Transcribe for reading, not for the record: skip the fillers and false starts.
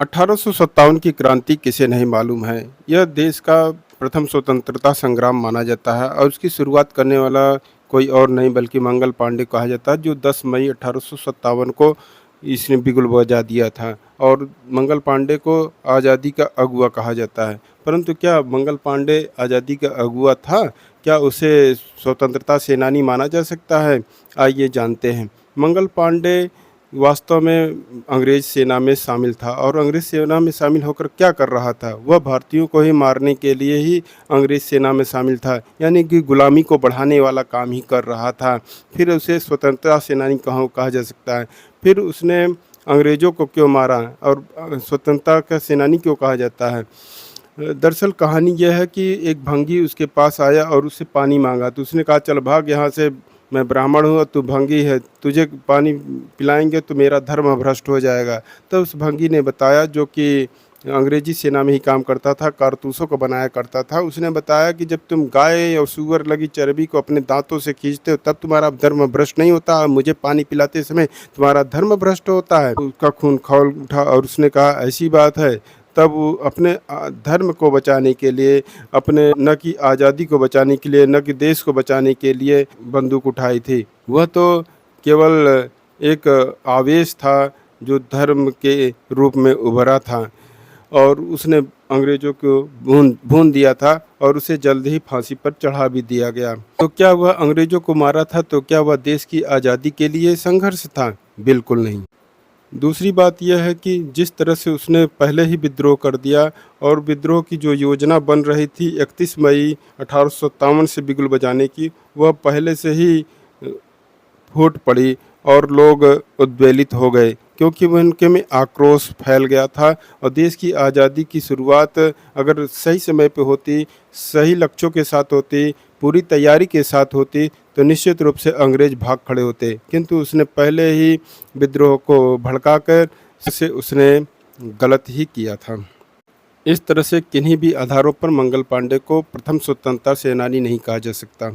1857 की क्रांति किसे नहीं मालूम है। यह देश का प्रथम स्वतंत्रता संग्राम माना जाता है और उसकी शुरुआत करने वाला कोई और नहीं बल्कि मंगल पांडे कहा जाता है, जो 10 मई 1857 को इसने बिगुल बजा दिया था और मंगल पांडे को आज़ादी का अगुआ कहा जाता है। परंतु क्या मंगल पांडे आज़ादी का अगुआ था? क्या उसे स्वतंत्रता सेनानी माना जा सकता है? आइए जानते हैं। मंगल पांडे वास्तव में अंग्रेज़ सेना में शामिल था और अंग्रेज़ सेना में शामिल होकर क्या कर रहा था? वह भारतीयों को ही मारने के लिए ही अंग्रेज़ सेना में शामिल था, यानी कि गुलामी को बढ़ाने वाला काम ही कर रहा था। फिर उसे स्वतंत्रता सेनानी कहा जा सकता है। फिर उसने अंग्रेज़ों को क्यों मारा और स्वतंत्रता का सेनानी क्यों कहा जाता है? दरअसल कहानी यह है कि एक भंगी उसके पास आया और उससे पानी मांगा, तो उसने कहा चल भाग यहाँ से, मैं ब्राह्मण हूँ और तू भंगी है, तुझे पानी पिलाएंगे तो मेरा धर्म भ्रष्ट हो जाएगा। तो उस भंगी ने बताया, जो कि अंग्रेजी सेना में ही काम करता था, कारतूसों को बनाया करता था, उसने बताया कि जब तुम गाय और सूअर लगी चर्बी को अपने दांतों से खींचते हो तब तुम्हारा धर्म भ्रष्ट नहीं होता, मुझे पानी पिलाते समय तुम्हारा धर्म भ्रष्ट होता है। उसका खून खौल उठा और उसने कहा ऐसी बात है। तब वो अपने धर्म को बचाने के लिए, अपने न कि आज़ादी को बचाने के लिए, न कि देश को बचाने के लिए बंदूक उठाई थी। वह तो केवल एक आवेश था जो धर्म के रूप में उभरा था और उसने अंग्रेज़ों को भून भून दिया था और उसे जल्द ही फांसी पर चढ़ा भी दिया गया। तो क्या वह अंग्रेज़ों को मारा था? तो क्या वह देश की आज़ादी के लिए संघर्ष था? बिल्कुल नहीं। दूसरी बात यह है कि जिस तरह से उसने पहले ही विद्रोह कर दिया और विद्रोह की जो योजना बन रही थी 31 मई 1857 से बिगुल बजाने की, वह पहले से ही फूट पड़ी और लोग उद्वेलित हो गए, क्योंकि वह उनके में आक्रोश फैल गया था। और देश की आज़ादी की शुरुआत अगर सही समय पे होती, सही लक्ष्यों के साथ होती, पूरी तैयारी के साथ होती, तो निश्चित रूप से अंग्रेज भाग खड़े होते, किंतु उसने पहले ही विद्रोह को भड़काकर से उसने गलत ही किया था। इस तरह से किन्हीं भी आधारों पर मंगल पांडे को प्रथम स्वतंत्रता सेनानी नहीं कहा जा सकता।